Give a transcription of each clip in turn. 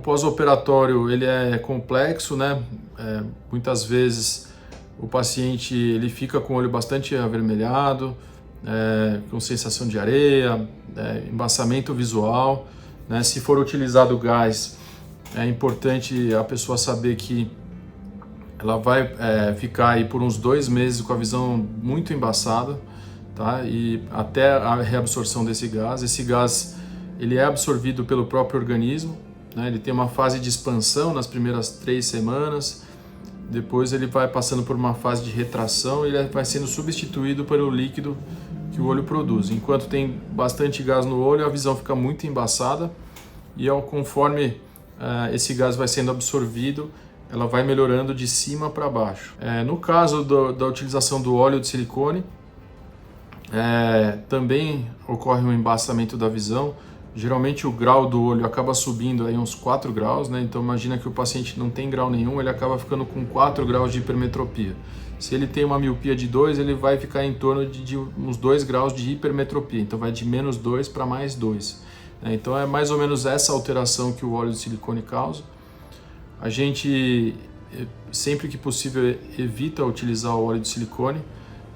O pós-operatório ele é complexo, né? Muitas vezes o paciente ele fica com o olho bastante avermelhado, com sensação de areia, embaçamento visual, né? Se for utilizado gás, é importante a pessoa saber que ela vai ficar aí por uns 2 meses com a visão muito embaçada, tá? E até a reabsorção desse gás. Esse gás ele é absorvido pelo próprio organismo, né? Ele tem uma fase de expansão nas primeiras 3 semanas, depois ele vai passando por uma fase de retração e ele vai sendo substituído pelo líquido que o olho produz. Enquanto tem bastante gás no olho, a visão fica muito embaçada e conforme esse gás vai sendo absorvido, ela vai melhorando de cima para baixo. No caso da utilização do óleo de silicone, também ocorre um embaçamento da visão. Geralmente o grau do olho acaba subindo aí uns 4 graus, né? Então imagina que o paciente não tem grau nenhum, ele acaba ficando com 4 graus de hipermetropia. Se ele tem uma miopia de 2, ele vai ficar em torno de uns 2 graus de hipermetropia, então vai de -2 para +2. Então é mais ou menos essa alteração que o óleo de silicone causa. A gente, sempre que possível, evita utilizar o óleo de silicone,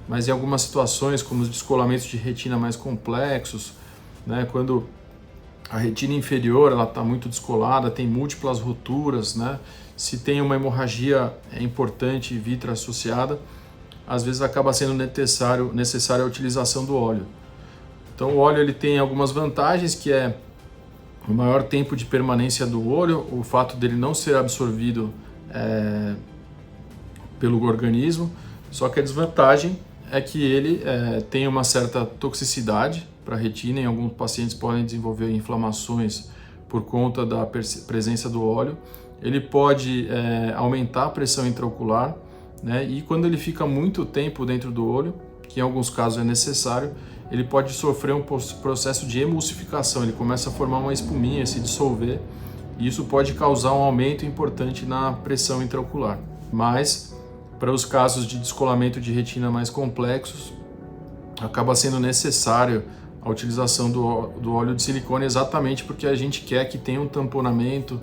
mas em algumas situações, como os descolamentos de retina mais complexos, né, quando a retina inferior está muito descolada, tem múltiplas roturas, né, se tem uma hemorragia importante vítreo associada, às vezes acaba sendo necessária a utilização do óleo. Então o óleo ele tem algumas vantagens, que é o maior tempo de permanência do olho, o fato dele não ser absorvido pelo organismo, só que a desvantagem é que ele tem uma certa toxicidade para a retina. Em alguns pacientes podem desenvolver inflamações por conta da presença do óleo. Ele pode aumentar a pressão intraocular, né? E quando ele fica muito tempo dentro do olho, que em alguns casos é necessário, ele pode sofrer um processo de emulsificação, ele começa a formar uma espuminha, se dissolver, e isso pode causar um aumento importante na pressão intraocular. Mas, para os casos de descolamento de retina mais complexos, acaba sendo necessário a utilização do óleo de silicone, exatamente porque a gente quer que tenha um tamponamento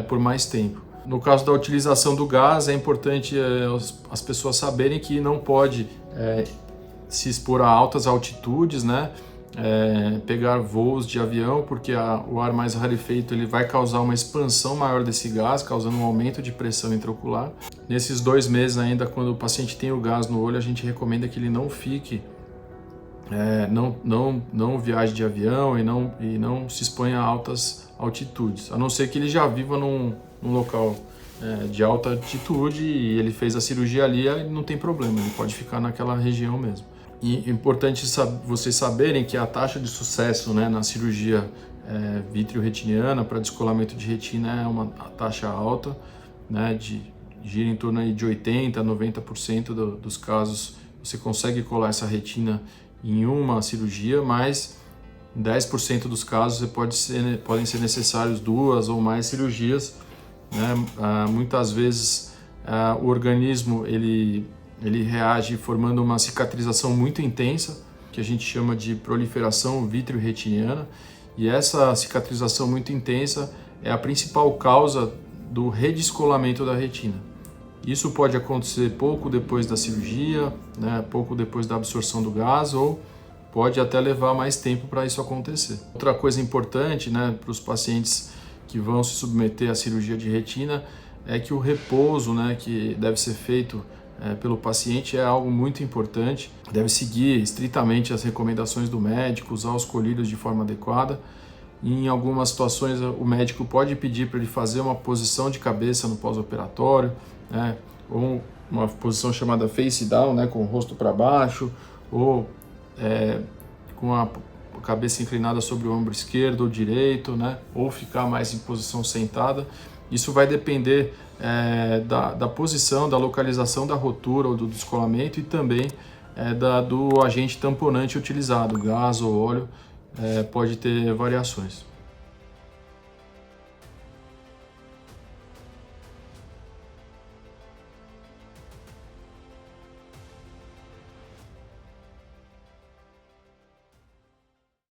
por mais tempo. No caso da utilização do gás, é importante as pessoas saberem que não pode se expor a altas altitudes, né? Pegar voos de avião, porque o ar mais rarefeito ele vai causar uma expansão maior desse gás, causando um aumento de pressão intraocular. Nesses 2 meses ainda, quando o paciente tem o gás no olho, a gente recomenda que ele não fique, não viaje de avião e não se exponha a altas altitudes, a não ser que ele já viva num local de alta altitude e ele fez a cirurgia ali, aí não tem problema, ele pode ficar naquela região mesmo. E é importante vocês saberem que a taxa de sucesso, né, na cirurgia vitreoretiniana para descolamento de retina é uma taxa alta, né, gira em torno aí de 80% a 90% dos casos você consegue colar essa retina em uma cirurgia, mas em 10% dos casos podem ser necessários 2 ou mais cirurgias, né? Muitas vezes o organismo ele reage formando uma cicatrização muito intensa, que a gente chama de proliferação vitreoretiniana, e essa cicatrização muito intensa é a principal causa do redescolamento da retina. Isso pode acontecer pouco depois da cirurgia, né, pouco depois da absorção do gás, ou pode até levar mais tempo para isso acontecer. Outra coisa importante, né, para os pacientes que vão se submeter à cirurgia de retina é que o repouso, né, que deve ser feito pelo paciente é algo muito importante. Deve seguir estritamente as recomendações do médico, usar os colírios de forma adequada. E em algumas situações o médico pode pedir para ele fazer uma posição de cabeça no pós-operatório, né, ou uma posição chamada face down, né, com o rosto para baixo, ou com a cabeça inclinada sobre o ombro esquerdo ou direito, né, ou ficar mais em posição sentada. Isso vai depender da posição, da localização da rotura ou do descolamento e também do agente tamponante utilizado, gás ou óleo, pode ter variações.